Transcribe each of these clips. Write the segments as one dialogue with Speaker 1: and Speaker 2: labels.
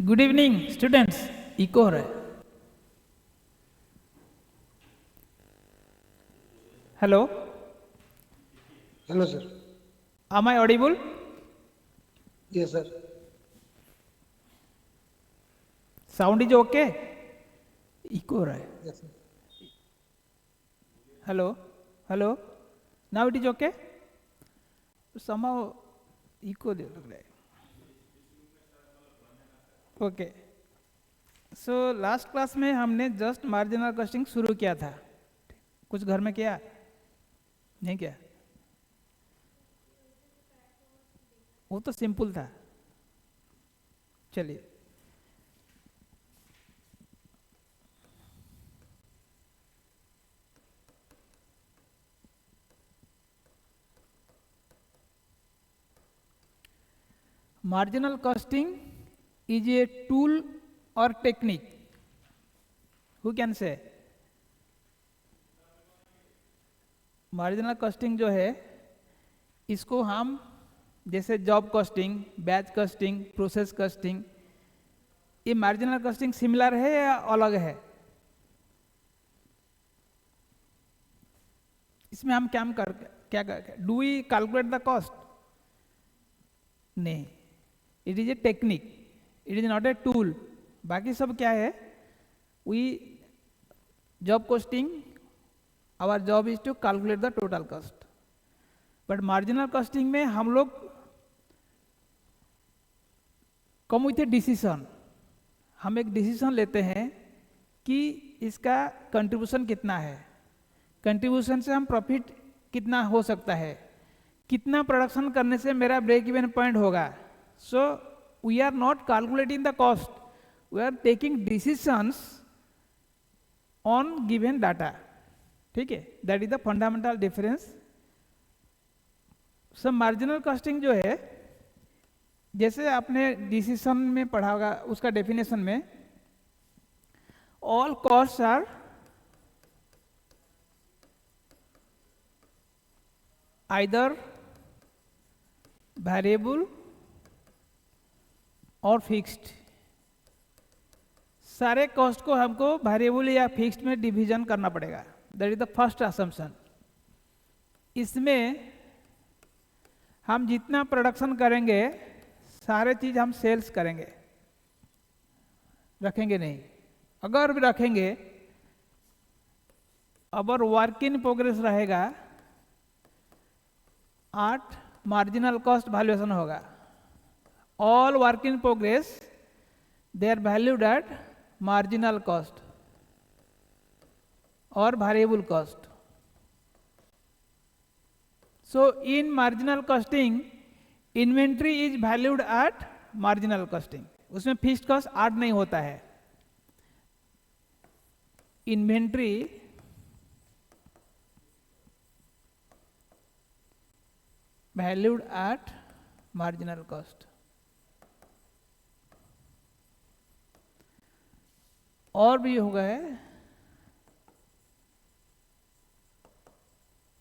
Speaker 1: Good evening students, eco हो रहा है। Hello,
Speaker 2: hello sir.
Speaker 1: am I audible?
Speaker 2: Yes sir.
Speaker 1: Sound is okay? Echo हो रहा है।
Speaker 2: Yes sir.
Speaker 1: Hello hello, now it is okay? somehow echo दे लग रहा है। ओके, सो लास्ट क्लास में हमने जस्ट मार्जिनल कॉस्टिंग शुरू किया था। कुछ घर में किया नहीं किया? वो तो सिंपल था। चलिए, marginal costing is a tool or technique. Who can say? Marginal costing जो है, इसको हम जैसे job costing, batch costing, process costing, ये मार्जिनल कॉस्टिंग सिमिलर है या अलग है? इसमें हम क्या do we calculate the cost? नहीं, it is a technique, it is not a tool. बाकी सब क्या है? We job costing, our job is to calculate the total cost. But marginal costing में हम लोग कम विथ ए डिसीजन, हम एक डिसीजन लेते हैं कि इसका कंट्रीब्यूशन कितना है, कंट्रीब्यूशन से हम प्रॉफिट कितना हो सकता है, कितना प्रोडक्शन करने से मेरा ब्रेक इवन पॉइंट होगा। So we are not calculating the cost, we are taking decisions on given data. ठीक है, that is the fundamental difference. सब मार्जिनल कॉस्टिंग जो है, जैसे आपने डिसीजन में पढ़ा होगा, उसका डेफिनेशन में all cost are either variable और फिक्स्ड। सारे कॉस्ट को हमको वेरिएबल या फिक्स्ड में डिवीजन करना पड़ेगा, that is the first assumption. इसमें हम जितना प्रोडक्शन करेंगे सारे चीज हम सेल्स करेंगे, रखेंगे नहीं। अगर भी रखेंगे, अगर वर्क इन प्रोग्रेस रहेगा 8 मार्जिनल कॉस्ट वैल्यूएशन होगा। All work in progress they are valued at marginal cost और variable cost. So in marginal costing, inventory is valued at marginal costing. उसमें फिक्स्ड कॉस्ट ऐड नहीं होता है। Inventory valued at marginal cost। और भी होगा है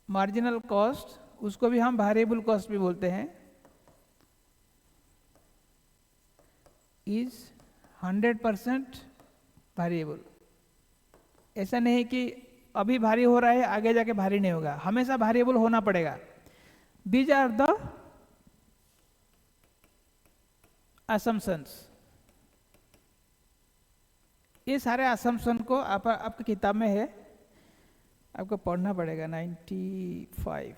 Speaker 1: मार्जिनल कॉस्ट, उसको भी हम वेरिएबल कॉस्ट भी बोलते हैं। Is 100% variable. ऐसा नहीं कि अभी भारी हो रहा है आगे जाके भारी नहीं होगा, हमेशा वेरिएबल होना पड़ेगा। These are the assumptions. ये सारे असम्पशन को आपकी किताब में है, आपको पढ़ना पड़ेगा। 95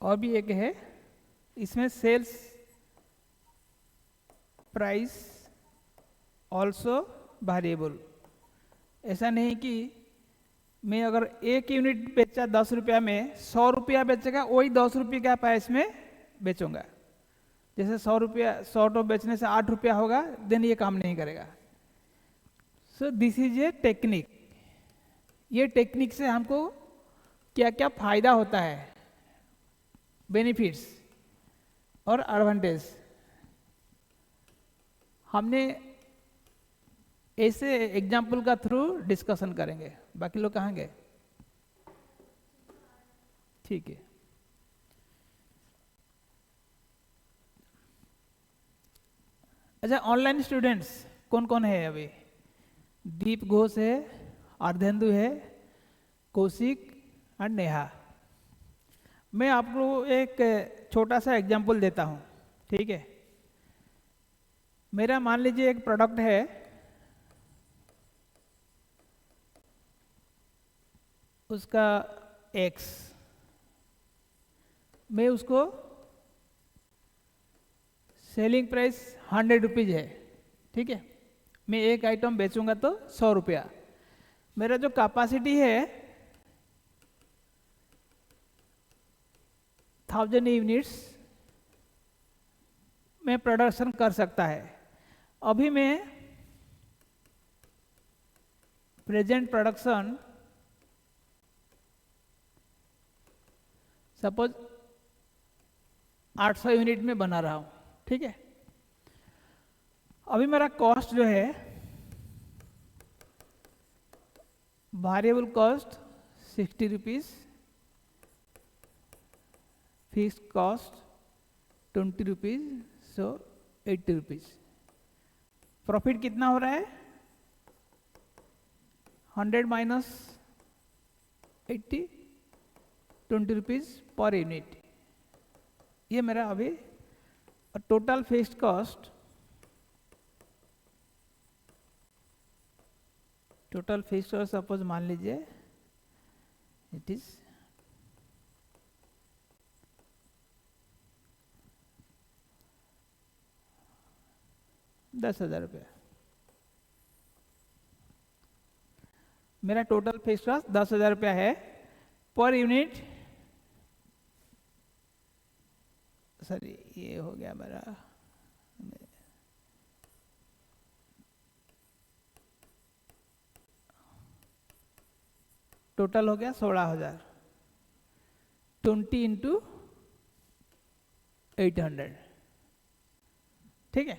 Speaker 1: और भी एक है, इसमें सेल्स प्राइस ऑल्सो वेरिएबल। ऐसा नहीं कि मैं अगर एक यूनिट बेचा 10 रुपया में, 100 रुपया बेचेगा, वही 10 रुपये का प्राइस में बेचूंगा। जैसे 100 रुपया 100 टो बेचने से 8 रुपया होगा, देन ये काम नहीं करेगा। सो दिस इज ए टेक्निक। ये टेक्निक से हमको क्या क्या फायदा होता है, बेनिफिट्स और एडवांटेज। हमने ऐसे एग्जाम्पल का थ्रू डिस्कशन करेंगे। बाकी लोग कहाँ गए? ठीक है। अच्छा, ऑनलाइन स्टूडेंट्स कौन कौन है अभी? दीप घोष है, अर्धेंदु है, कौशिक और नेहा। मैं आपको एक छोटा सा एग्जाम्पल देता हूँ, ठीक है? मेरा मान लीजिए एक प्रोडक्ट है, उसका एक्स, मैं उसको सेलिंग प्राइस 100 रुपीज़ है, ठीक है? मैं एक आइटम बेचूंगा तो 100 रुपया। मेरा जो कैपेसिटी है 1000 यूनिट्स में प्रोडक्शन कर सकता है। अभी मैं प्रेजेंट प्रोडक्शन सपोज 800 यूनिट में बना रहा हूँ, ठीक है? अभी मेरा कॉस्ट जो है, variable cost 60 rupees, fix cost 20 rupees, so 80 rupees. Profit कितना हो रहा है? 100 माइनस 80, 20 रुपीज़ पर यूनिट। ये मेरा अभी total fixed cost, total fixed cost suppose मान लीजिए इट इज 10,000 रुपया। मेरा टोटल फिक्स्ड कॉस्ट 10,000 रुपया है पर यूनिट। सॉरी, ये हो गया मेरा, टोटल हो गया 16,000, 20 इंटू 800, ठीक है?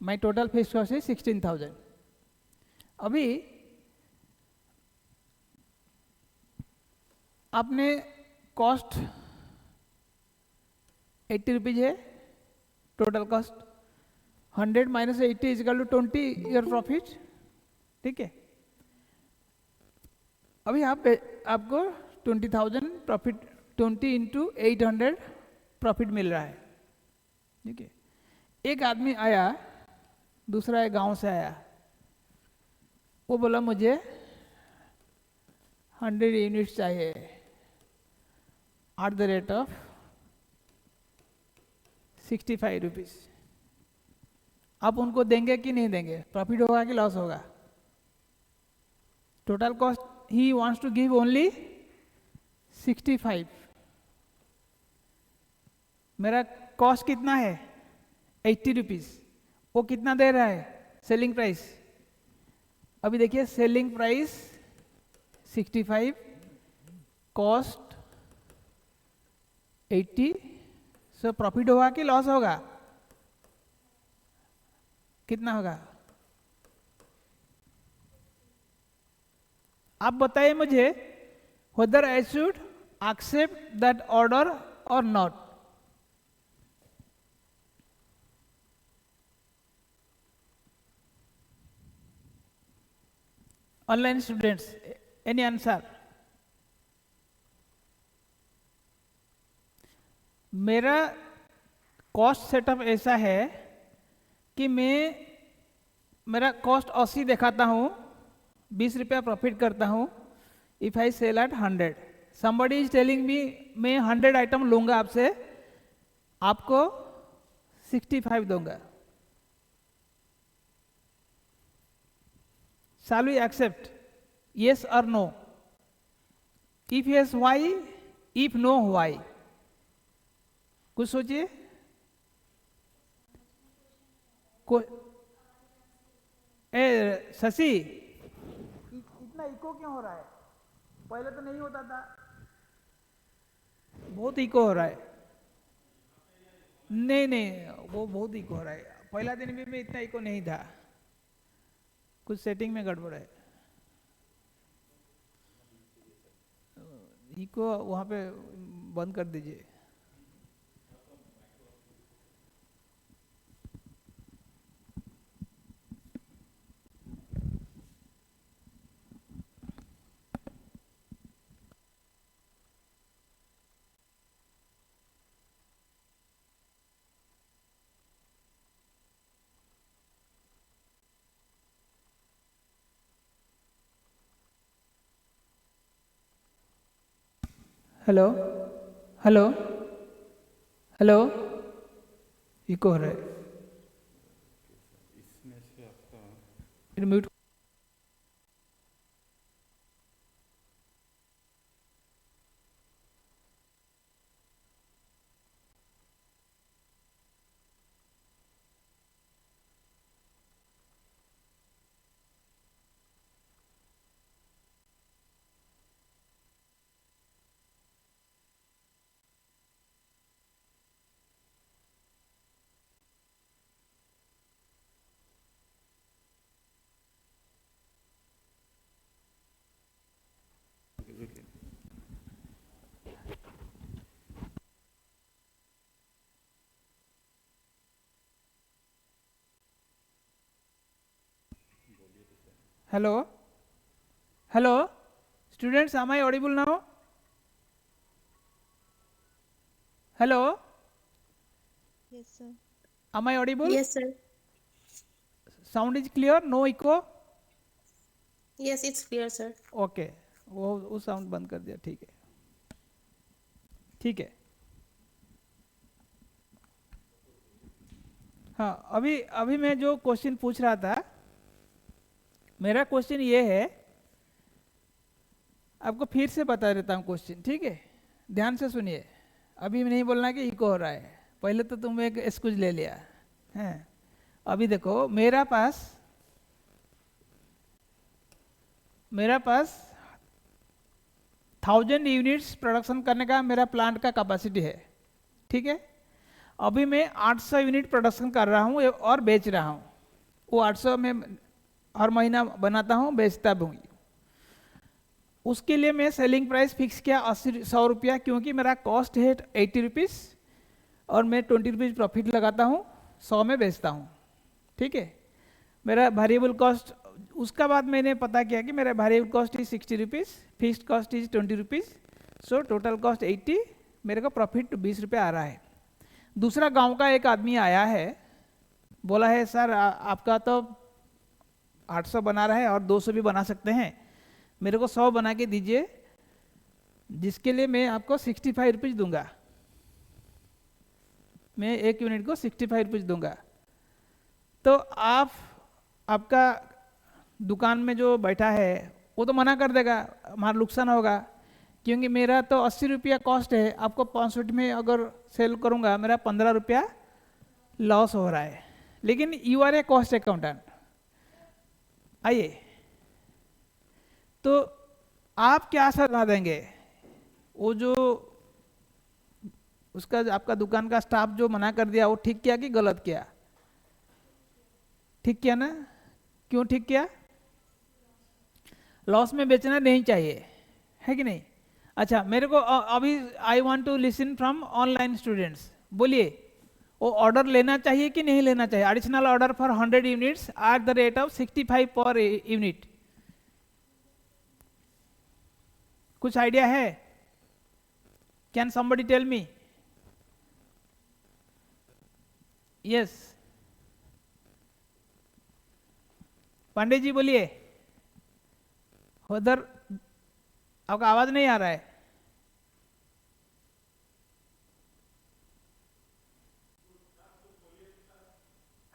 Speaker 1: माई टोटल फिक्स्ड कॉस्ट है 16,000। अभी आपने कॉस्ट 80 रुपीज़ है, total cost 100 minus 80 is equal to 20 your profit, ठीक है? अभी आपको 20,000 प्रॉफिट, 20 इंटू 800 प्रॉफिट मिल रहा है, ठीक है? एक आदमी आया, दूसरा एक गांव से आया, वो बोला मुझे 100 यूनिट्स चाहिए eight the rate of 65 rupees. आप उनको देंगे कि नहीं देंगे? प्रॉफिट होगा कि लॉस होगा? Total cost he wants to give only 65। मेरा कॉस्ट कितना है? 80 रुपीज़। वो कितना दे रहा है सेलिंग प्राइस? अभी देखिए, selling price 65, cost 80, so profit होगा कि लॉस होगा? कितना होगा? आप बताइए मुझे, whether I should accept that order or not? Online students, any answer? मेरा कॉस्ट सेटअप ऐसा है कि मेरा कॉस्ट 80 दिखाता हूँ, 20 रुपया प्रॉफिट करता हूँ। If I sell at 100, somebody is telling me मैं 100 आइटम लूंगा आपसे, आपको 65 दूंगा। Shall we accept? Yes or no? If yes, why? If no, why? कुछ सोचिए। शशि, इतना इको क्यों हो रहा है? पहले तो नहीं होता था, बहुत इको हो रहा है। नहीं नहीं, वो बहुत इको हो रहा है। पहला दिन भी में इतना इको नहीं था। कुछ सेटिंग में गड़बड़ है। इको वहाँ पे बंद कर दीजिए। हेलो हेलो हेलो, इको हो रहा है,
Speaker 3: इसमें से आपका
Speaker 1: फिर mute. Hello hello students, am I audible now? Hello,
Speaker 4: Yes, sir.
Speaker 1: am I audible?
Speaker 4: Yes, sir.
Speaker 1: Sound is clear, no echo?
Speaker 4: Yes, it's clear, sir.
Speaker 1: Okay, वो साउंड बंद कर दिया, ठीक है ठीक है। हाँ, अभी अभी मैं जो क्वेश्चन पूछ रहा था, मेरा क्वेश्चन ये है, आपको फिर से बता देता हूँ क्वेश्चन, ठीक है? ध्यान से सुनिए, अभी नहीं बोलना कि इको हो रहा है, पहले तो तुम एक एक्सक्यूज ले लिया है। अभी देखो, मेरा पास 1000 यूनिट्स प्रोडक्शन करने का मेरा प्लांट का कैपेसिटी है, ठीक है? अभी मैं 800 यूनिट प्रोडक्शन कर रहा हूँ और बेच रहा हूँ। वो 800 में हर महीना बनाता हूँ, बेचता भी हूँ। उसके लिए मैं सेलिंग प्राइस फिक्स किया 100 रुपया, क्योंकि मेरा कॉस्ट है 80 रुपीज़ और मैं 20 रुपीज़ प्रॉफिट लगाता हूँ, 100 में बेचता हूँ, ठीक है? मेरा वेरिएबल कॉस्ट, उसका बाद मैंने पता किया कि मेरा variable cost is 60 rupees, fixed cost is 20 rupees, so total cost 80, मेरे को प्रॉफिट 20 रुपये आ रहा है। दूसरा गांव का एक आदमी आया है, बोला है सर आपका तो 800 बना रहा है और 200 भी बना सकते हैं, मेरे को 100 बना के दीजिए, जिसके लिए मैं आपको 65 रुपीज़ दूंगा, मैं एक यूनिट को 65 रुपीज़ दूंगा। तो आपका दुकान में जो बैठा है वो तो मना कर देगा, हमारा नुकसान होगा, क्योंकि मेरा तो 80 रुपया कॉस्ट है, आपको 65 में अगर सेल करूंगा मेरा 15 रुपया लॉस हो रहा है। लेकिन you are a cost accountant, आइए, तो आप क्या सलाह देंगे? वो जो उसका आपका दुकान का स्टाफ जो मना कर दिया, वो ठीक किया कि गलत किया? ठीक किया ना? क्यों ठीक किया? लॉस में बेचना नहीं चाहिए, है कि नहीं? अच्छा, मेरे को अभी I want to listen from online students, बोलिए, वो ऑर्डर लेना चाहिए कि नहीं लेना चाहिए? Additional order for 100 units at the rate of 65 पर यूनिट, कुछ आइडिया है? Can somebody tell me? Yes, Pandey ji बोलिए। उधर आपका आवाज नहीं आ रहा है।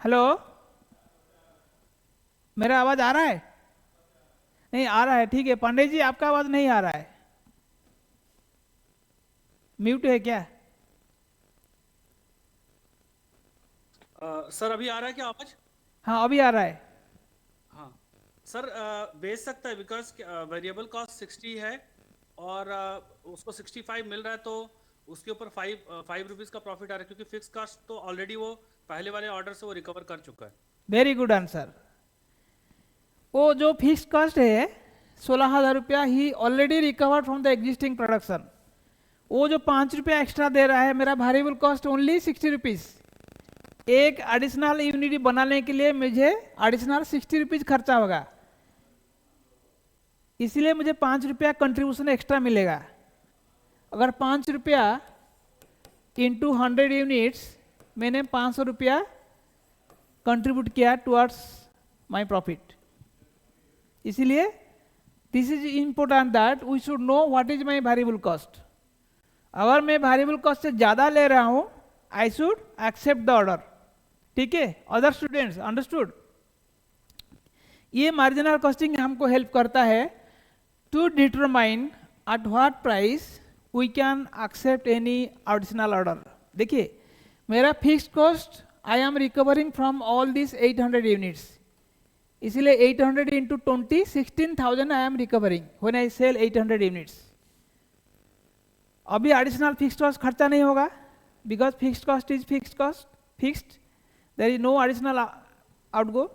Speaker 1: हेलो, मेरा आवाज आ रहा है? नहीं आ रहा है, ठीक है। पांडे जी आपका आवाज नहीं आ रहा है, म्यूट है क्या?
Speaker 5: सर अभी आ रहा है क्या आवाज?
Speaker 1: हाँ अभी आ रहा है।
Speaker 5: हाँ सर, बेच सकता है बिकॉज वेरिएबल कॉस्ट 60 है और उसको 65 मिल रहा है, तो उसके ऊपर 5 रुपीज का प्रॉफिट आ रहा है, क्योंकि फिक्स कॉस्ट तो ऑलरेडी वो पहले वाले ऑर्डर से वो रिकवर कर चुका है।
Speaker 1: Very good answer. वो जो फिक्स कॉस्ट है 16,000 रुपया ही already recovered from the existing production. वो जो 5 रुपया एक्स्ट्रा दे रहा है, मेरा वेरिएबल कॉस्ट ओनली 60 रुपीज़। एक एडिशनल यूनिट बनाने के लिए मुझे एडिशनल 60 रुपीज़ खर्चा होगा, इसलिए मुझे 5 रुपया कंट्रीब्यूशन एक्स्ट्रा मिलेगा। अगर 5 रुपया इंटू 100 यूनिट्स, मैंने 500 रुपया कंट्रीब्यूट किया टुवर्ड्स माय प्रॉफिट। इसीलिए this is important that we should know what is my variable cost. अगर मैं वेरिएबल कॉस्ट से ज़्यादा ले रहा हूँ, I should accept the order. ठीक है, अदर स्टूडेंट्स अंडरस्टूड? ये मार्जिनल कॉस्टिंग हमको हेल्प करता है to determine at what price we can accept any additional order. देखिए, मेरा fixed cost I am recovering from all this 800 units, इसलिए 800 into 20 16,000 I am recovering when I sell 800 units. अभी additional fixed cost खर्चा नहीं होगा, because fixed cost is fixed cost, fixed, there is no additional outgo.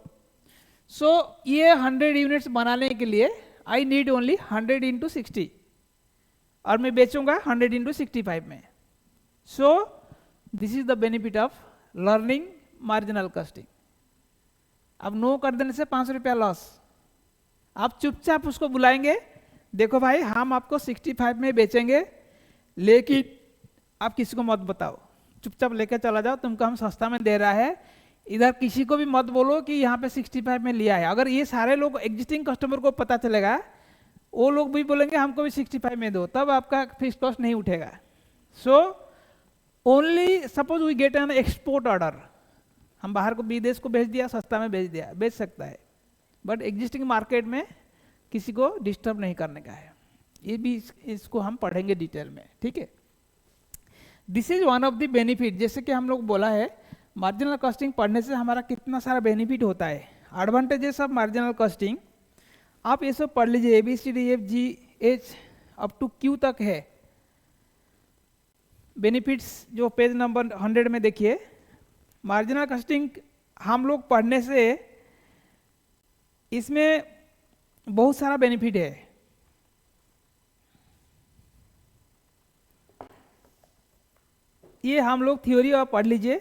Speaker 1: So ये 100 units बनाने के लिए I need only 100 into 60, और मैं बेचूंगा 100 इंटू 65 में। सो this is the benefit of learning marginal costing. अब नो कर देने से 5 रुपया लॉस। आप चुपचाप उसको बुलाएंगे, देखो भाई हम आपको 65 में बेचेंगे, लेकिन आप किसी को मत बताओ, चुपचाप लेकर चला जाओ, तुमको हम सस्ता में दे रहा है। इधर किसी को भी मत बोलो कि यहाँ पे 65 में लिया है। अगर ये सारे लोग एग्जिस्टिंग कस्टमर को पता चलेगा, वो लोग भी बोलेंगे हमको भी 65 में दो, तब आपका फिक्स कॉस्ट नहीं उठेगा। So only suppose we get an export order, हम बाहर को विदेश को भेज दिया, सस्ता में भेज दिया, बेच सकता है, बट एग्जिस्टिंग मार्केट में किसी को डिस्टर्ब नहीं करने का है। ये भी इसको हम पढ़ेंगे डिटेल में। ठीक है, this is one of the benefit. जैसे कि हम लोग बोला है, मार्जिनल कॉस्टिंग पढ़ने से हमारा कितना सारा बेनिफिट होता है। एडवांटेजेस ऑफ मार्जिनल कॉस्टिंग आप ये सब पढ़ लीजिए, ABCDEFGH अप टू Q तक है। बेनिफिट्स जो पेज नंबर 100 में देखिए, मार्जिनल कॉस्टिंग हम लोग पढ़ने से इसमें बहुत सारा बेनिफिट है। ये हम लोग थ्योरी और पढ़ लीजिए।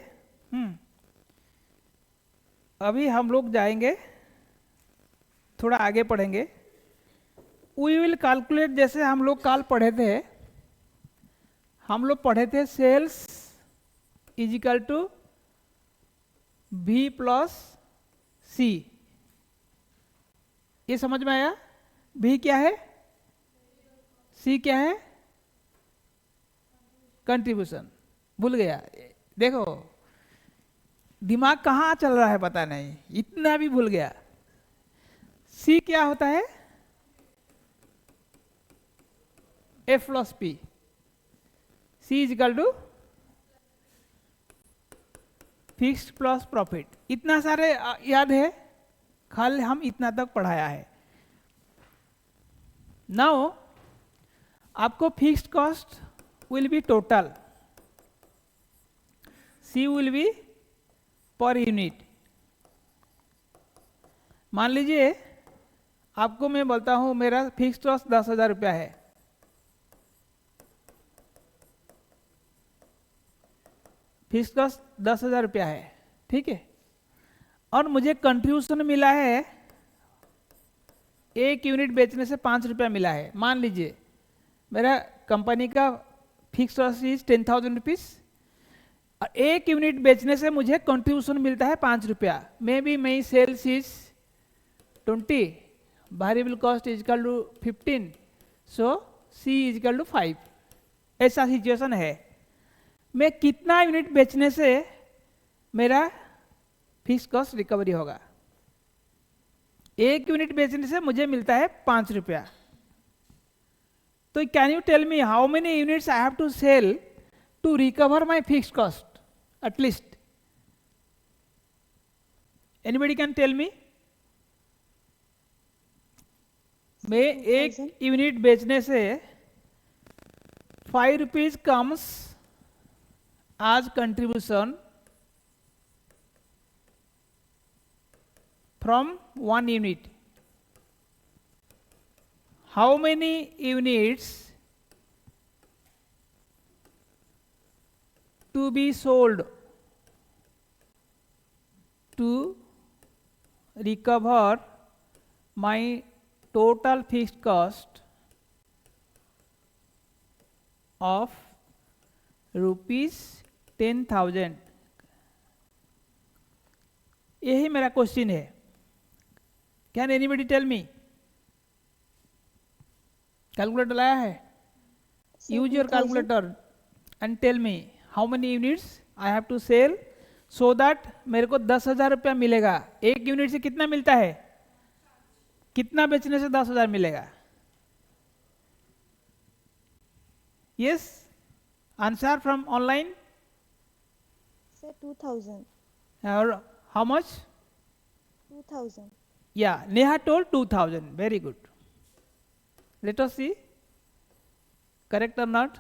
Speaker 1: अभी हम लोग जाएंगे, थोड़ा आगे पढ़ेंगे। वी विल कैलकुलेट, जैसे हम लोग कल पढ़े थे, हम लोग पढ़े थे sales is equal to V plus C। ये समझ में आया? V क्या है, C क्या है? कंट्रीब्यूशन। भूल गया? देखो दिमाग कहाँ चल रहा है पता नहीं, इतना भी भूल गया। C क्या होता है? F plus P। C is equal to fixed plus profit. इतना सारे याद है, खाली हम इतना तक पढ़ाया है। नाउ आपको fixed cost will be total, C will be per unit. मान लीजिए आपको मैं बोलता हूं मेरा फिक्स्ड कॉस्ट 10,000 रुपया है, फिक्स कॉस्ट 10,000 रुपया है, ठीक है, और मुझे कंट्रीब्यूशन मिला है, एक यूनिट बेचने से 5 रुपया मिला है। मान लीजिए मेरा कंपनी का फिक्स कॉस्ट इज 10,000 रुपीज, और एक यूनिट बेचने से मुझे कंट्रीब्यूशन मिलता है 5 रुपया। Maybe my sales is 20, variable cost is equal to 15, so C is equal to 5। ऐसा सिचुएशन है। मैं कितना यूनिट बेचने से मेरा फिक्स कॉस्ट रिकवरी होगा? एक यूनिट बेचने से मुझे मिलता है 5 रुपया। तो can you tell me how many units I have to sell to recover my fix cost at least? Anybody can tell me? मैं एक यूनिट बेचने से 5 rupees comes as contribution from 1 unit, how many units to be sold to recover my total fixed cost of ₹10,000। यही मेरा question है। Can anybody tell me? Calculator लाया है? Use your calculator and tell me how many units I have to sell so that मेरे को 10,000 रुपया मिलेगा। एक यूनिट से कितना मिलता है? कितना बेचने से 10,000 मिलेगा? Yes, answer from online.
Speaker 4: Sir, 2000.
Speaker 1: और how much?
Speaker 4: 2000.
Speaker 1: Yeah, Neha told 2000. Very good. Let us see. Correct or not?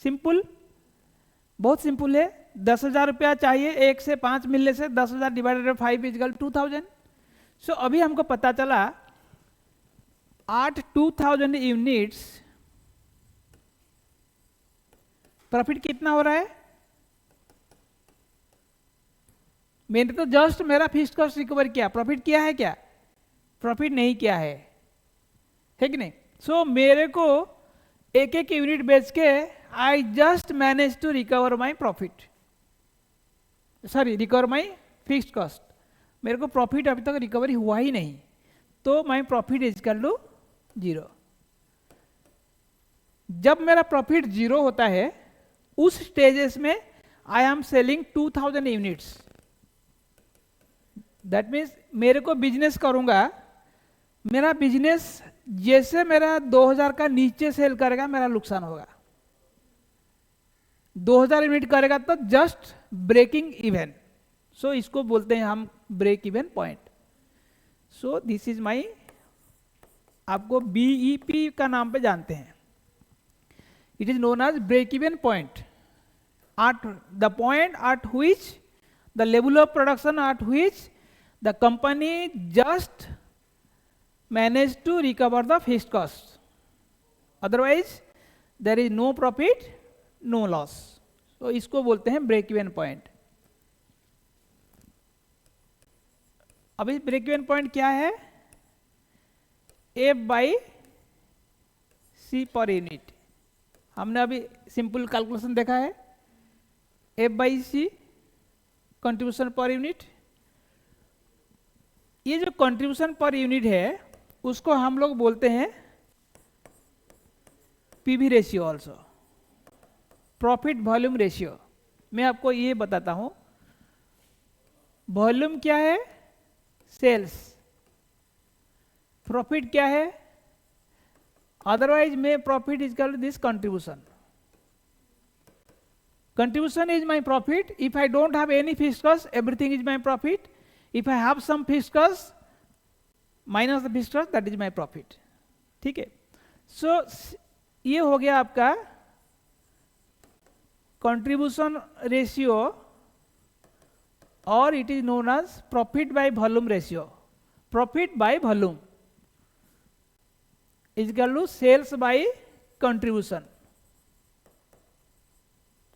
Speaker 1: Simple. बहुत सिंपल है। 10,000 रुपया चाहिए, 1 से 5 मिलने से 10,000 डिवाइडेड बाई 5 इजकल 2000। सो अभी हमको पता चला 2000 यूनिट्स प्रॉफिट कितना हो रहा है? मैंने तो जस्ट मेरा फिक्स्ड कॉस्ट रिकवर किया, प्रॉफिट किया है क्या? प्रॉफिट नहीं किया है कि नहीं? सो मेरे को एक एक यूनिट बेच के I just manage to recover my profit, sorry recover my fixed cost. मेरे को प्रॉफिट अभी तक रिकवरी हुआ ही नहीं, तो माई प्रॉफिट इज कर लो 0। जब मेरा प्रॉफिट 0 होता है उस स्टेजेस में I am selling 2000 units. That means मेरे को बिजनेस करूंगा, मेरा बिजनेस जैसे मेरा 2000 का नीचे सेल करेगा मेरा नुकसान होगा। 2000 यूनिट करेगा तो जस्ट ब्रेकिंग इवन। सो इसको बोलते हैं हम break even point. So this is my, आपको बीईपी का नाम पे जानते हैं। It is known as break even point, at the point at which the level of production at which the company just managed to recover the fixed cost, otherwise there is no profit no loss। so इसको बोलते हैं break even point. अभी break even point क्या है? F/C per unit. हमने अभी simple calculation देखा है। F/C contribution per unit. ये जो कंट्रीब्यूशन पर यूनिट है उसको हम लोग बोलते हैं PV ratio, also profit volume ratio. मैं आपको ये बताता हूं, वॉल्यूम क्या है? सेल्स। प्रॉफिट क्या है? अदरवाइज में profit is equal to this contribution. Contribution is my profit. If I don't have any fixed cost, everything is my profit. If I have some fixed cost, minus the fixed cost, that is my profit. ठीक है? So ये हो गया आपका contribution ratio, और it is known as profit by volume ratio. Profit by volume is equal to sales by contribution.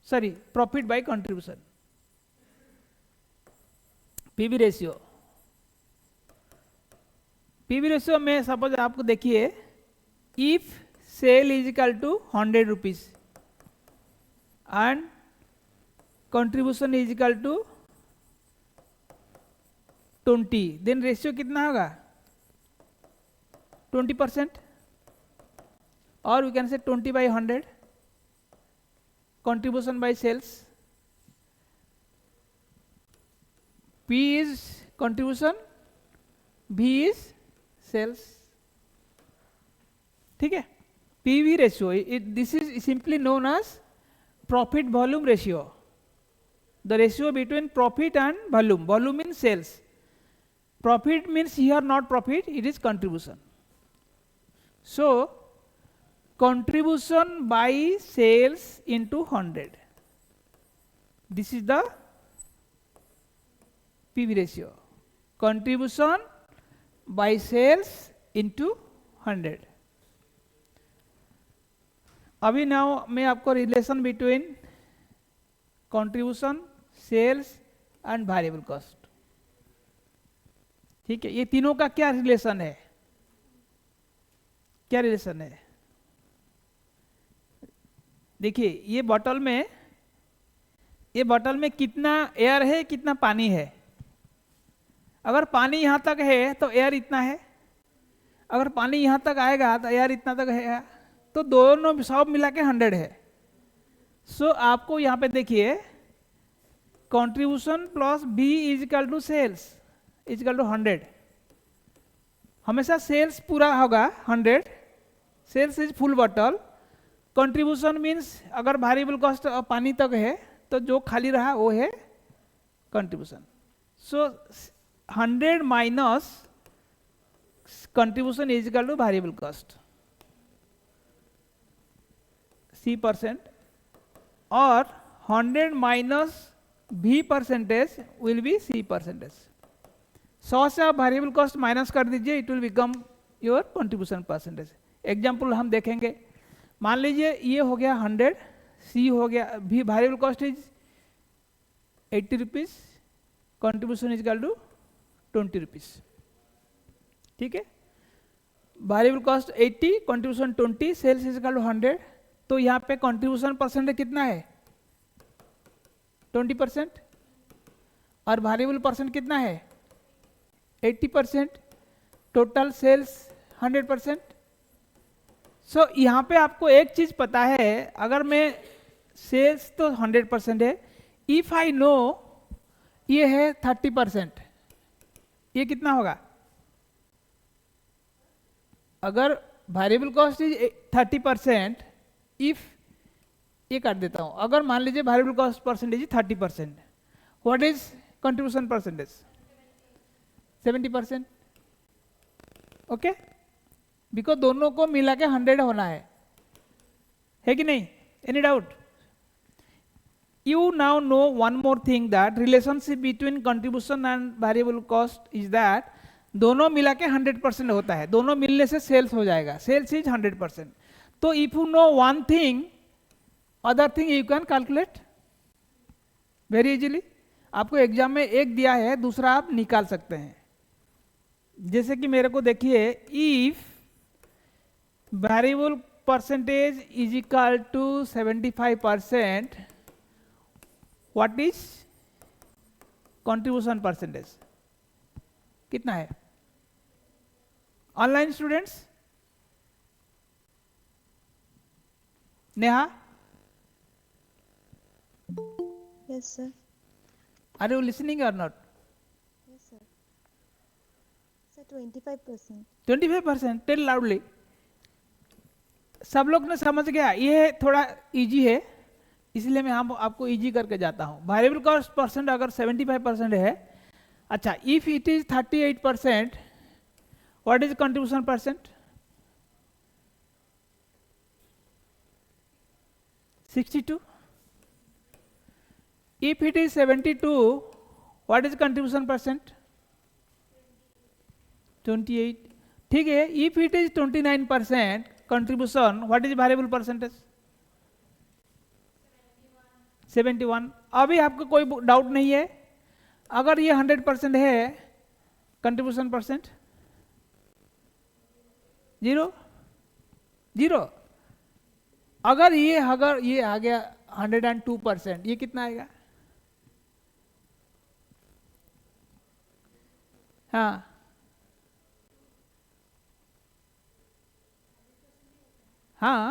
Speaker 1: Sorry, profit by contribution. PV ratio. PV ratio में suppose आपको देखिए, if sale is equal to 100 rupees and contribution is equal to 20, then ratio कितना होगा? 20%, और we can say 20/100 contribution by sales। P is contribution, V is sales। ठीक है? PV ratio, this is simply known as profit volume ratio, the ratio between profit and volume। Volume means sales, profit means here not profit, it is contribution। So contribution by sales into 100, this is the PV ratio। contribution by sales into 100. अभी now मैं आपको relation between contribution, sales and variable cost, ठीक है, ये तीनों का क्या relation है, क्या रिलेशन है? देखिए ये बॉटल में कितना एयर है, कितना पानी है। अगर पानी यहां तक है तो एयर इतना है, अगर पानी यहां तक आएगा तो एयर इतना तक है, तो दोनों सब मिला के 100 है। सो आपको यहां पे देखिए contribution plus b is equal to sales is equal to 100। हमेशा सेल्स पूरा होगा 100, sales is full bottle. Contribution means अगर वेरिएबल कॉस्ट पानी तक है तो जो खाली रहा वो है contribution. So 100 minus contribution is equal to variable cost C%, और 100 माइनस V percentage will be C%। 100 से आप वेरिएबल कॉस्ट माइनस कर दीजिए, it will become your contribution percentage. Example हम देखेंगे, मान लीजिए ये हो गया 100, C हो गया, V variable cost is 80 rupees, contribution is equal to 20 rupees, ठीक है। Variable cost 80, contribution 20, sales is equal to 100। तो यहाँ पे कंट्रीब्यूशन परसेंटेज कितना है 20%, और वेरिएबल परसेंट कितना है 80%, टोटल सेल्स 100%। सो यहाँ पे आपको एक चीज पता है, अगर मैं सेल्स तो 100% है, इफ आई नो ये है 30%, ये कितना होगा? अगर वेरिएबल कॉस्ट इज 30%, इफ ये काट देता हूं, अगर मान लीजिए variable cost percentage 30%, what is contribution percentage 70%, okay, because दोनों को मिला के 100 होना है कि नहीं? Any doubt? You now know one more thing, that relationship between contribution and variable cost is that दोनों मिला के 100% होता है, दोनों मिलने से सेल्स हो जाएगा, सेल्स इज 100%। तो if you know one thing, other thing you can calculate very easily. आपको एग्जाम में एक दिया है, दूसरा आप निकाल सकते हैं। जैसे कि मेरे को देखिए, if variable percentage is equal to 75%, what is contribution percentage कितना है? Online students, Neha,
Speaker 4: Yes, sir.
Speaker 1: Are you listening और not?
Speaker 4: Yes, sir. Sir, 25%.
Speaker 1: 25%, tell loudly. सब लोग ने समझ गया? ये थोड़ा इजी है, इसलिए मैं आपको इजी करके जाता हूं। वेरिएबल कॉस्ट परसेंट अगर 75% है, अच्छा, if it is 38%, what is contribution percent? 62। If it is 72, what is contribution percent? 28। ठीक है, if it is 29% contribution, what is variable percentage? 71। अभी आपको कोई डाउट नहीं है? अगर ये 100% है, कंट्रीब्यूशन परसेंट 0 0। अगर ये आ गया 102%, ये कितना आएगा? हाँ, हाँ,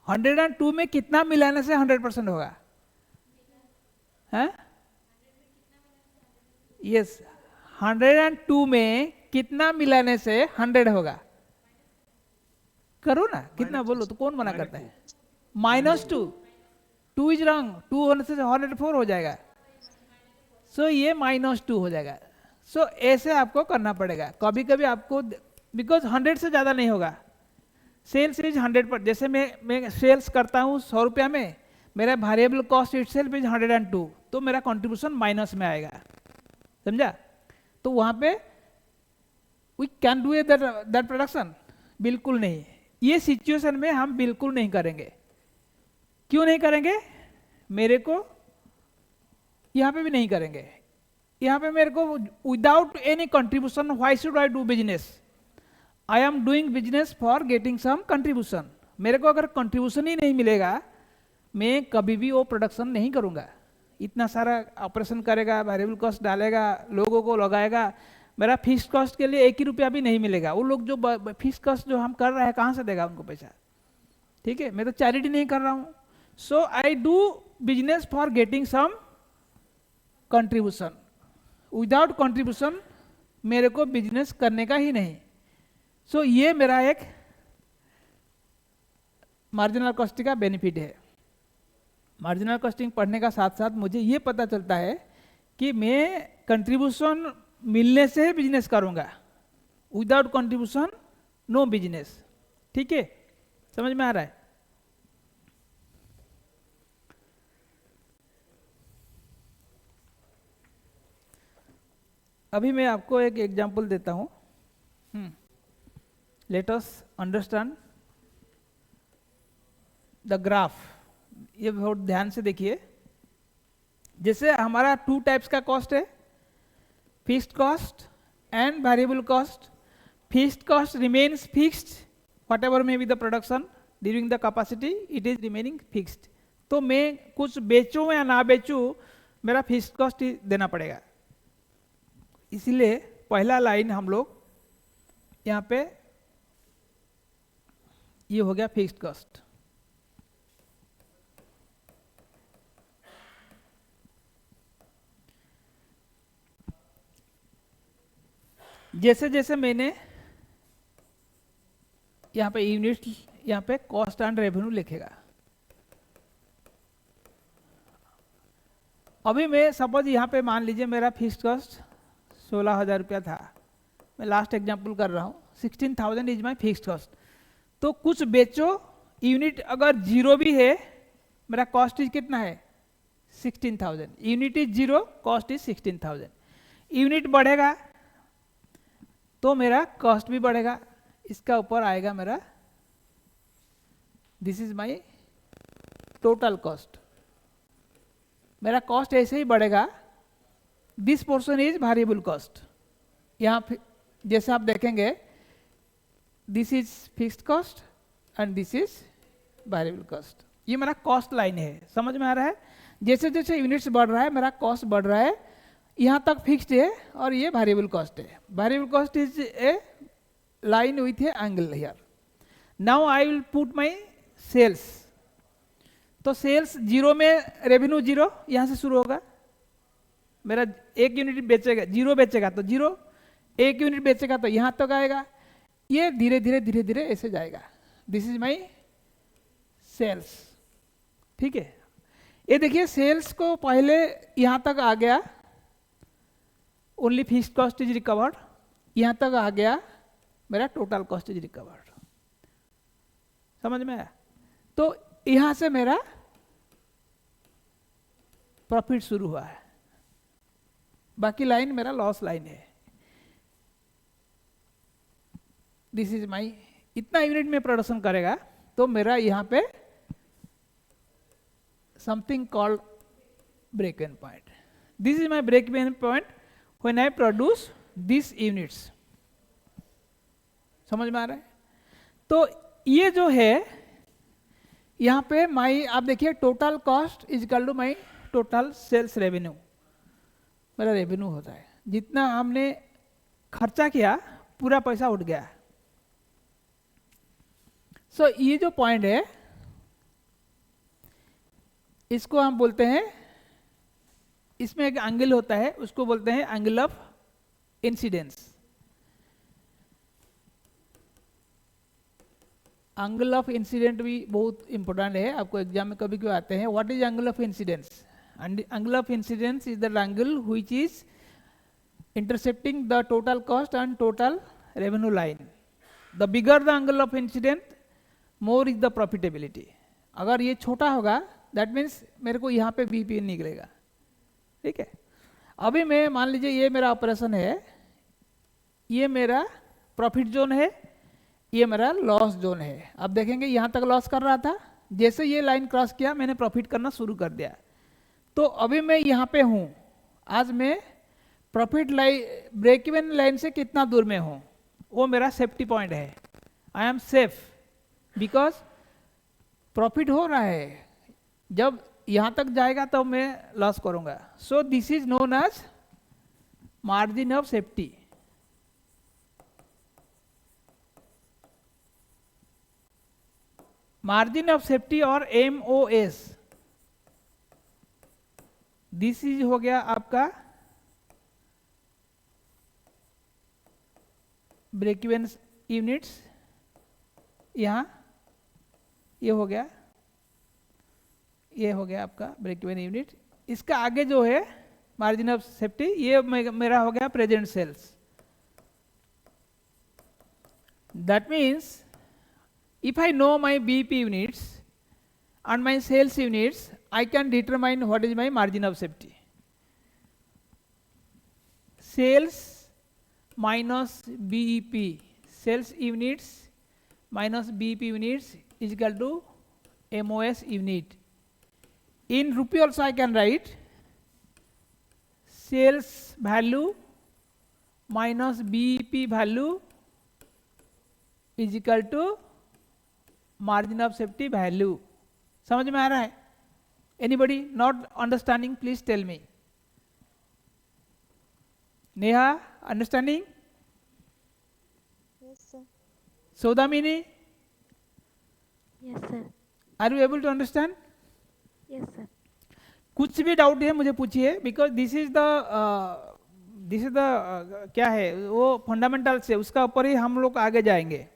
Speaker 1: 102 में कितना मिलाने से 100% होगा? यस, 102 में कितना मिलाने से 100 होगा? करो ना, कितना बोलो तो कौन मना करता है? -2। 2 इज रॉन्ग, 2 होने से 104 हो जाएगा। सो ये -2 हो जाएगा। सो ऐसे आपको करना पड़ेगा। कभी कभी आपको, बिकॉज 100 से ज्यादा नहीं होगा। सेल्स इज 100%, जैसे मैं सेल्स करता हूँ 100 रुपया में, मेरा वेरिएबल कॉस्ट इटसेल्फ इज 102, तो मेरा कंट्रीब्यूशन माइनस में आएगा, समझा? तो वहां पे we can do that production, बिल्कुल नहीं, ये सिचुएशन में हम बिल्कुल नहीं करेंगे। क्यों नहीं करेंगे? मेरे को यहाँ पे भी नहीं करेंगे। यहाँ पे मेरे को without any contribution, why should I do business? I am doing business for getting some contribution. मेरे को अगर कंट्रीब्यूशन ही नहीं मिलेगा, मैं कभी भी वो प्रोडक्शन नहीं करूँगा। इतना सारा ऑपरेशन करेगा, वेरिएबल कॉस्ट डालेगा, लोगों को लगाएगा, मेरा फिक्स कॉस्ट के लिए 1 ही रुपया भी नहीं मिलेगा। वो लोग जो फिक्स कॉस्ट जो हम कर रहे हैं, कहाँ से देगा उनको पैसा? ठीक है, मैं तो चैरिटी नहीं कर रहा हूँ। So I do business for getting some contribution. Without contribution मेरे को बिजनेस करने का ही नहीं। सो ये मेरा एक मार्जिनल कॉस्टिंग का बेनिफिट है। मार्जिनल कॉस्टिंग पढ़ने का साथ साथ मुझे ये पता चलता है कि मैं कंट्रीब्यूशन मिलने से ही बिजनेस करूंगा, विदाउट कंट्रीब्यूशन नो बिजनेस। ठीक है, समझ में आ रहा है? अभी मैं आपको एक एग्जांपल देता हूं। Let us understand the graph. ये बहुत ध्यान से देखिए। जैसे हमारा 2 टाइप्स का कॉस्ट है, fixed cost and variable cost. Fixed cost remains fixed, what ever may be the production during the capacity, it is remaining fixed. तो मैं कुछ बेचूं या ना बेचूं, मेरा फिक्स्ड कॉस्ट ही देना पड़ेगा। इसलिए पहला लाइन हम लोग यहाँ पे, ये हो गया फिक्स्ड कॉस्ट। जैसे जैसे मैंने यहाँ पे यूनिट, यहाँ पे कॉस्ट एंड रेवेन्यू लिखेगा। अभी मैं सपोज यहाँ पे मान लीजिए मेरा फिक्स्ड कॉस्ट 16,000 रुपया था। मैं लास्ट एग्जांपल कर रहा हूँ। 16,000 इज माई फिक्स्ड कॉस्ट। तो कुछ बेचो, यूनिट अगर जीरो भी है, मेरा कॉस्ट इज कितना है? 16,000। Unit is zero, cost is 16,000। Unit बढ़ेगा तो मेरा कॉस्ट भी बढ़ेगा। इसका ऊपर आएगा मेरा, this is my total cost. मेरा कॉस्ट ऐसे ही बढ़ेगा। This portion is variable cost. यहाँ जैसे आप देखेंगे, this is fixed cost and this is variable cost. ये मेरा कॉस्ट लाइन है। समझ में आ रहा है? जैसे जैसे यूनिट्स बढ़ रहा है, मेरा कॉस्ट बढ़ रहा है। यहाँ तक फिक्स्ड है और ये वेरिएबल कॉस्ट है। Variable cost is a line with a angle here. Now I will put my sales. तो सेल्स जीरो में, रेवेन्यू जीरो, यहाँ से शुरू होगा। मेरा 1 यूनिट बेचेगा, जीरो बेचेगा तो जीरो, 1 यूनिट बेचेगा तो यहाँ तक आएगा। ये धीरे धीरे धीरे धीरे ऐसे जाएगा। This is my sales. ठीक है, ये देखिए सेल्स को पहले यहाँ तक आ गया, only fixed cost is recovered. यहाँ तक आ गया, मेरा टोटल कॉस्ट इज रिकवर्ड। समझ में आया? तो यहाँ से मेरा प्रॉफिट शुरू हुआ है। बाकी लाइन मेरा लॉस लाइन है। दिस इज माई, इतना यूनिट में प्रोडक्शन करेगा तो मेरा यहाँ पे something called break even point. This is my break even point when I produce this units. समझ में आ रहा है? तो ये जो है यहाँ पे माई, आप देखिए total cost is equal to my total sales revenue. मेरा रेवेन्यू होता है, जितना हमने खर्चा किया पूरा पैसा उठ गया। सो ये जो पॉइंट है, इसको हम बोलते हैं, इसमें एक एंगल होता है, उसको बोलते हैं angle of incidence. Angle of incident भी बहुत इंपॉर्टेंट है, आपको एग्जाम में कभी क्यों आते हैं। What is angle of incidence? Angle of incidence is the angle which is intercepting the total cost and total revenue line. The bigger the angle of incident, more is the profitability. अगर ये छोटा होगा, that means मेरे को यहाँ पे BP निकलेगा। ठीक है, अभी मैं मान लीजिए ये मेरा ऑपरेशन है, ये मेरा प्रॉफिट जोन है ये मेरा लॉस जोन है। अब देखेंगे यहाँ तक लॉस कर रहा था, जैसे ये लाइन क्रॉस किया मैंने प्रॉफिट करना शुरू कर दिया। तो अभी मैं यहाँ पे हूँ, आज मैं profit line break even line से कितना दूर में हूँ, वो मेरा सेफ्टी पॉइंट है। I am safe because profit हो रहा है। जब यहाँ तक जाएगा तब मैं लॉस करूँगा। So this is known as margin of safety. Margin of safety और MOS, दिस इज हो गया आपका ब्रेक इवन यूनिट्स। यहाँ ये हो गया आपका ब्रेक इवन यूनिट। इसका आगे जो है मार्जिन ऑफ सेफ्टी, ये मेरा हो गया present sales. That means if I know my BP units and my sales units, I can determine what is my margin of safety. Sales minus BEP, sales units minus BEP units is equal to MOS unit. In rupee also I can write sales value minus BEP value is equal to margin of safety value. समझ में आ रहा है? Anybody not understanding please tell me. Neha understanding?
Speaker 4: Yes, sir.
Speaker 1: Saudamini,
Speaker 3: Yes, sir.
Speaker 1: Are you able to understand?
Speaker 3: Yes, sir.
Speaker 1: कुछ भी doubt है मुझे पूछिए, बिकॉज दिस इज द क्या है वो फंडामेंटल्स है, उसका ऊपर ही हम लोग आगे जाएंगे।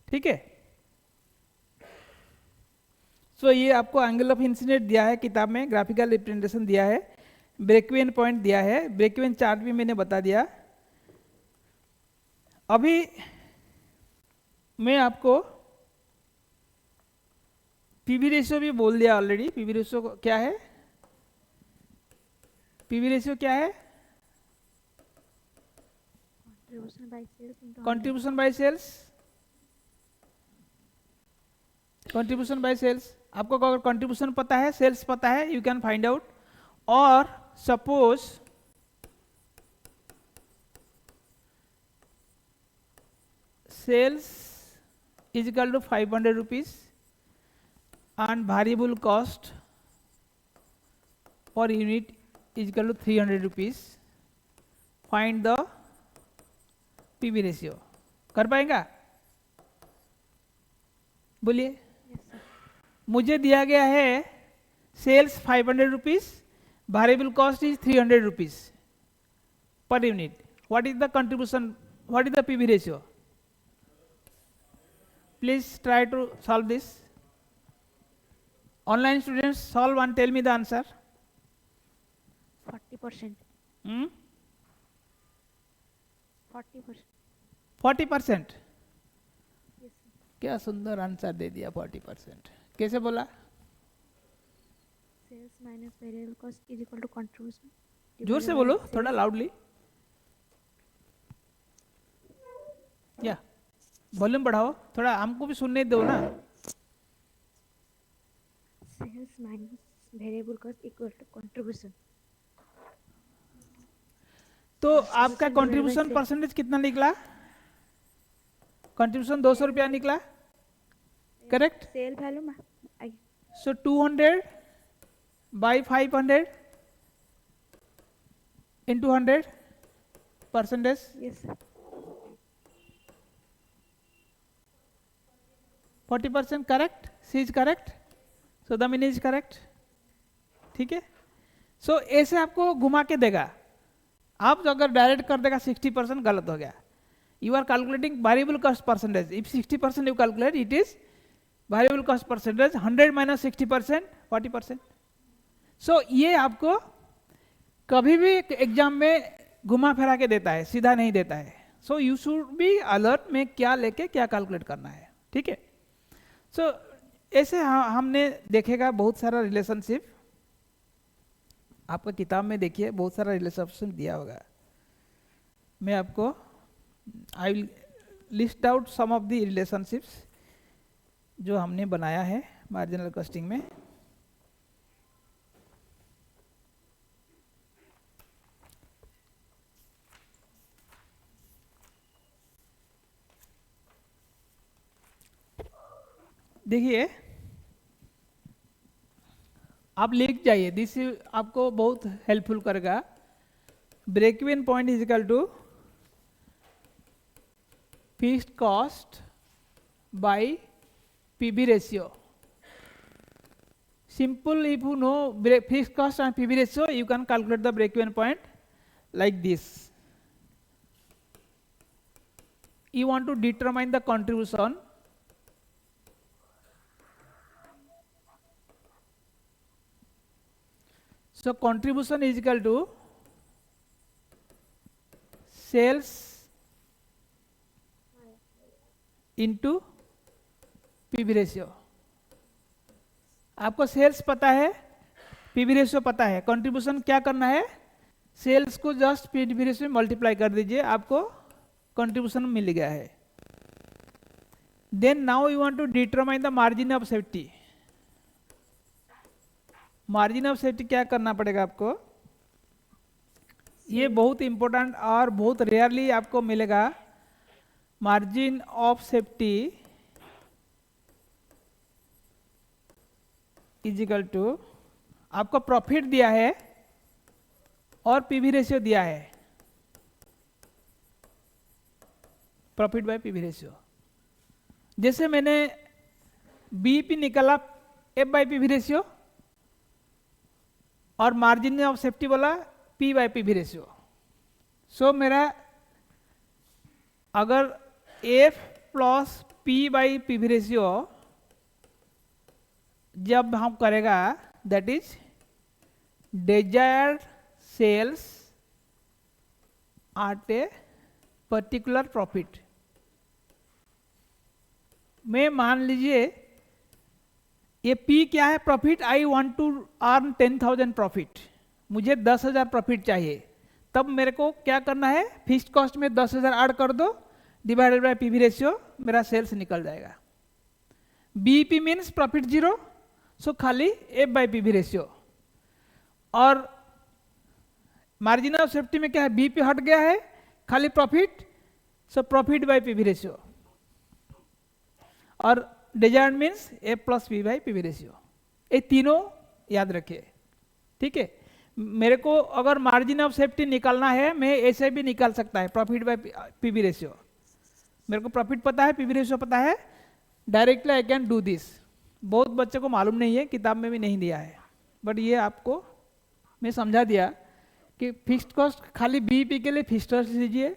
Speaker 1: ठीक है? सो ये आपको एंगल ऑफ इंसिडेंट दिया है किताब में, ग्राफिकल रिप्रेजेंटेशन दिया है, ब्रेक इवन पॉइंट दिया है, ब्रेक इवन चार्ट भी मैंने बता दिया। अभी मैं आपको पीवी रेशियो भी बोल दिया ऑलरेडी। पीवी रेशियो क्या है? पीवी रेशियो क्या है?
Speaker 3: Contribution by sales into
Speaker 1: contribution by sales. Contribution by sales, आपको अगर कंट्रीब्यूशन पता है, सेल्स पता है, यू कैन फाइंड आउट। और suppose sales is equal to 500 rupees and variable cost per unit is equal to 300 rupees. Find the PV ratio. कर पाएगा? बोलिए।
Speaker 3: Yes, sir.
Speaker 1: मुझे दिया गया है sales 500 rupees, variable cost is 300 rupees per unit. What is the contribution? What is the PV ratio? Please try to solve this. Online students, solve and tell me the answer.
Speaker 3: 40%.
Speaker 1: Hmm?
Speaker 3: 40%.
Speaker 1: 40%?
Speaker 3: Yes, sir.
Speaker 1: क्या सुंदर answer दे दिया। 40% कैसे बोला?
Speaker 3: Sales minus variable cost is equal to contribution.
Speaker 1: जोर से
Speaker 3: divided
Speaker 1: बोलो,
Speaker 3: by sales.
Speaker 1: थोड़ा loudly. या वॉल्यूम बढ़ाओ थोड़ा, हमको भी सुनने दो ना।
Speaker 3: Sales minus variable cost equal to contribution.
Speaker 1: तो आपका
Speaker 3: divided by
Speaker 1: contribution
Speaker 3: sales.
Speaker 1: Percentage कितना निकला? कंट्रीब्यूशन 200 रुपया निकला, correct?
Speaker 3: Sale value I
Speaker 1: so 200 by 500 into 100 percentage.
Speaker 3: yes, sir.
Speaker 1: 40% correct, C is correct, so the mean is correct. ठीक है? सो ऐसे आपको घुमा के देगा। आप जो अगर डायरेक्ट कर देगा 60% गलत हो गया। You are calculating variable cost percentage. If 60% you calculate, it is variable cost percentage. 100 minus 60% 40%। So ये आपको कभी भी एग्जाम में घुमा फिरा के देता है, सीधा नहीं देता है। So you should be alert में क्या लेके क्या कैलकुलेट करना है। ठीक है? सो ऐसे हमने देखेगा बहुत सारा रिलेशनशिप। आपका किताब में देखिए बहुत सारा रिलेशनशिप दिया होगा। मैं आपको I will list out some of the relationships जो हमने बनाया है मार्जिनल कॉस्टिंग में। देखिए आप लिख जाइए, दिस आपको बहुत हेल्पफुल करेगा। Break even point is equal to fixed cost by PV ratio. Simple, if you know fixed cost and PV ratio, you can calculate the break-even point like this. You want to determine the contribution. So contribution is equal to sales into PV ratio. आपको sales पता है, PV ratio पता है, contribution क्या करना है, sales को just PV ratio में मल्टीप्लाई कर दीजिए, आपको कंट्रीब्यूशन मिल गया है। Then now you want to determine the margin of safety. Margin of safety क्या करना पड़ेगा आपको, ये बहुत इंपॉर्टेंट और बहुत रेयरली आपको मिलेगा। Margin of safety is equal to, आपको प्रॉफिट दिया है और पीवी रेशियो दिया है, प्रॉफिट बाय पीवी रेशियो। जैसे मैंने बीईपी निकाला एफ बाय पीवी रेशियो और मार्जिन ऑफ सेफ्टी बोला P by PV ratio. So मेरा अगर F plus P by PV ratio जब हम करेगा, that is desired sales at a particular profit. मैं मान लीजिए ये P क्या है, profit. I want to earn 10,000 profit, मुझे 10,000 प्रॉफिट चाहिए। तब मेरे को क्या करना है, फिक्स्ड कॉस्ट में 10,000 ऐड कर दो, डिवाइडेड बाय पीवी रेशियो, मेरा सेल्स निकल जाएगा। BEP means profit zero, so खाली एफ बाई पीवी रेशियो। और मार्जिन ऑफ सेफ्टी में क्या है, बीईपी हट गया है, खाली profit, so profit by PV ratio. और desired means F plus P by PV ratio. ये तीनों याद रखिए, ठीक है। मेरे को अगर मार्जिन ऑफ सेफ्टी निकालना है, मैं ऐसे भी निकाल सकता है, प्रॉफिट बाय पीवी रेशियो। मेरे को प्रॉफिट पता है, पीवी रेशियो पता है, directly I can do this. बहुत बच्चे को मालूम नहीं है, किताब में भी नहीं दिया है, बट ये आपको मैं समझा दिया कि फिक्स्ड कॉस्ट खाली बीईपी के लिए फिक्स्ड कॉस्ट लीजिए,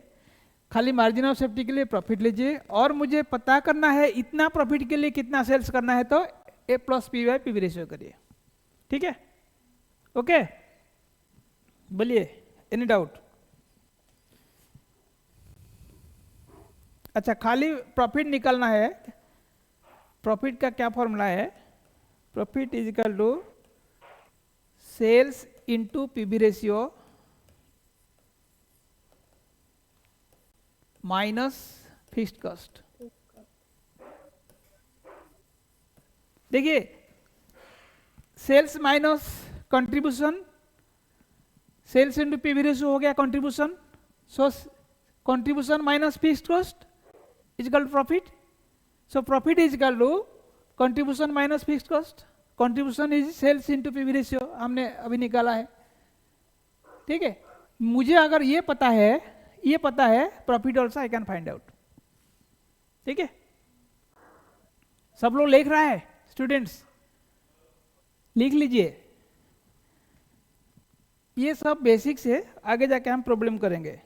Speaker 1: खाली मार्जिन ऑफ सेफ्टी के लिए प्रॉफिट लीजिए, और मुझे पता करना है इतना प्रॉफिट के लिए कितना सेल्स करना है, तो A plus P by PV ratio करिए, ठीक है। ओके, बोलिए, एनी डाउट? अच्छा, खाली प्रॉफिट निकालना है। प्रॉफिट का क्या फॉर्मूला है, profit is equal to sales into PV ratio minus fixed cost. देखिए, sales minus contribution, sales into PV ratio हो गया contribution, so contribution minus fixed cost is equal to profit. So profit is equal to contribution minus fixed cost. Contribution is sales into PV ratio, हमने अभी निकाला है, ठीक है। मुझे अगर ये पता है profit also I can find out, ठीक है। सब लोग लिख रहा है, स्टूडेंट्स लिख लीजिए। ये सब बेसिक्स है, आगे जाके हम प्रॉब्लम करेंगे।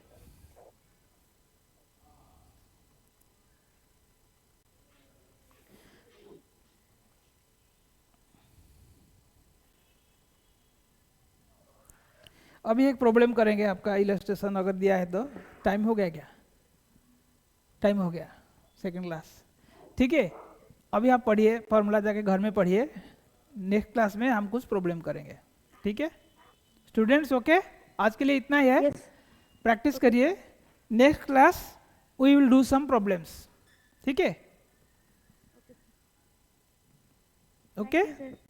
Speaker 1: अभी एक प्रॉब्लम करेंगे, आपका इलस्ट्रेशन अगर दिया है तो। टाइम हो गया क्या? टाइम हो गया, सेकंड क्लास, ठीक है। अभी आप पढ़िए, फॉर्मूला जाके घर में पढ़िए, नेक्स्ट क्लास में हम कुछ प्रॉब्लम करेंगे, ठीक है स्टूडेंट्स। ओके, आज के लिए इतना ही है, प्रैक्टिस करिए। Next class we will do some problems, ठीक है? Okay
Speaker 3: Thank you, sir.